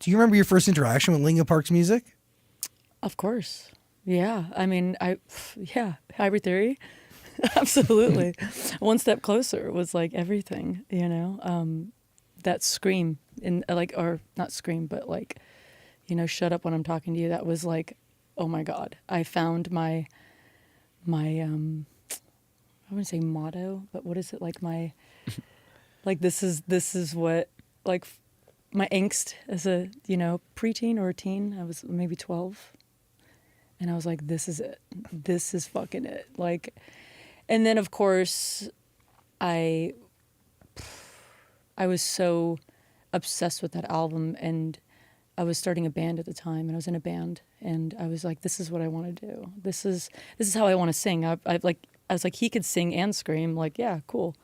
Do you remember your first interaction with Linkin Park's music? Of course. Yeah. I mean, Hybrid Theory. Absolutely. One Step Closer was like everything, you know, that scream in like, or not scream, but like, you know, shut up when I'm talking to you. That was like, oh my God, I found my, I wouldn't say motto, but what is it? Like like this is what, like my angst as a, you know, preteen or a teen. I was maybe 12. And I was like, this is it. This is fucking it. Like, and then of course I was so obsessed with that album, and I was starting a band at the time, and I was in a band, and I was like, this is what I want to do. This is how I want to sing. I was like, he could sing and scream. Like, yeah, cool.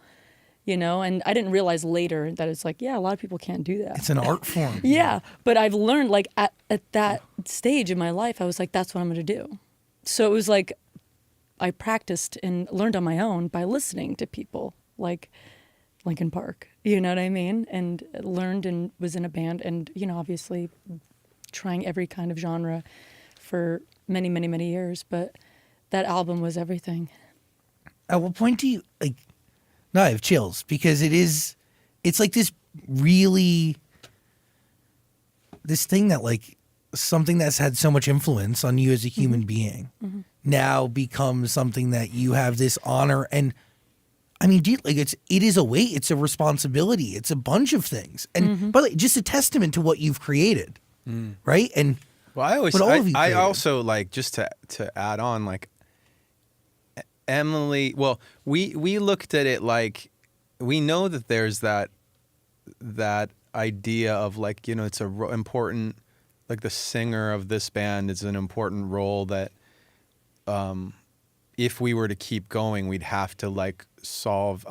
You know, and I didn't realize later that it's like, yeah, a lot of people can't do that. It's an art form. Yeah, but I've learned, like, at that stage in my life, I was like, that's what I'm going to do. So it was like I practiced and learned on my own by listening to people like Linkin Park, you know what I mean? And learned and was in a band and, you know, obviously trying every kind of genre for many, many, many years. But that album was everything. At what point do you, like, no, I have chills because it's like this thing that like something that's had so much influence on you as a human being now becomes something that you have this honor. And I mean, like it is a weight, it's a responsibility, it's a bunch of things. And but like, just a testament to what you've created. Right. And well, I also like, just to add on, like, Emily, well, we looked at it like, we know that there's that idea of like, you know, it's important, like the singer of this band is an important role that if we were to keep going, we'd have to like solve,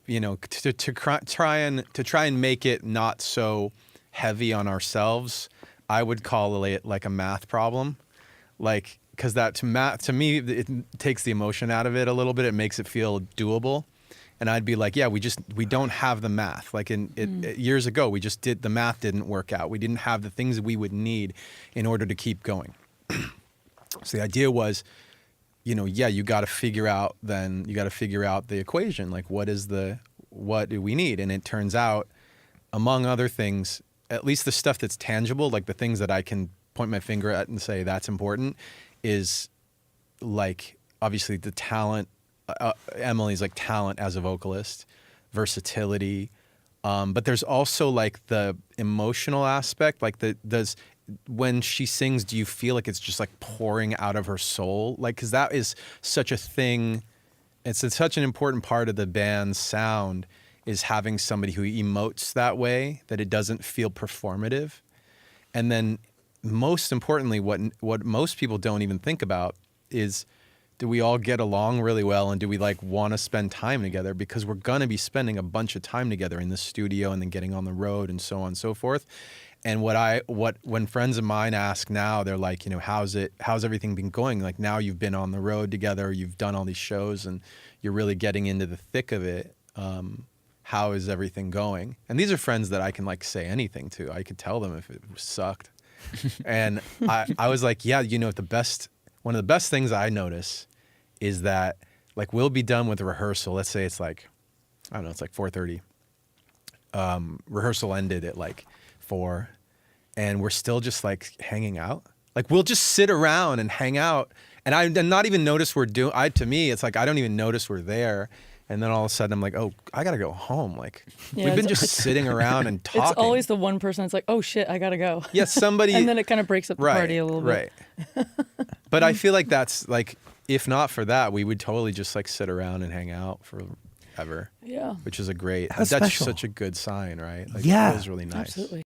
you know, to try and make it not so heavy on ourselves. I would call it like a math problem, like, because that to me, it takes the emotion out of it a little bit. It makes it feel doable. And I'd be like, yeah, we don't have the math. Like years ago, the math didn't work out. We didn't have the things that we would need in order to keep going. So the idea was, you know, yeah, you got to figure out the equation. Like, what do we need? And it turns out, among other things, at least the stuff that's tangible, like the things that I can point my finger at and say that's important, is like obviously the talent. Emily's like talent as a vocalist, versatility, but there's also like the emotional aspect. Like when she sings, do you feel like it's just like pouring out of her soul? Like, because that is such a thing. It's such an important part of the band's sound, is having somebody who emotes that way, that it doesn't feel performative. And then most importantly, what most people don't even think about is, do we all get along really well, and do we like want to spend time together? Because we're going to be spending a bunch of time together in the studio and then getting on the road and so on and so forth. And when friends of mine ask now, they're like, you know, how's everything been going? Like, now you've been on the road together, you've done all these shows, and you're really getting into the thick of it. How is everything going? And these are friends that I can like say anything to. I could tell them if it sucked. And I was like, yeah, you know, one of the best things I notice is that, like, we'll be done with the rehearsal. Let's say it's like, I don't know, it's like 4:30. Rehearsal ended at like 4, and we're still just like hanging out. Like, we'll just sit around and hang out, and not even notice to me, it's like I don't even notice we're there. And then all of a sudden I'm like, oh, I gotta go home. Like, yeah, we've been just sitting around and talking. It's always the one person that's like, oh shit, I gotta go. Yeah, somebody. And then it kind of breaks up the party a little bit. Right. But I feel like that's like, if not for that, we would totally just like sit around and hang out forever. Yeah. Which is that's special. such a good sign, right? Like, yeah. it was really nice. Absolutely.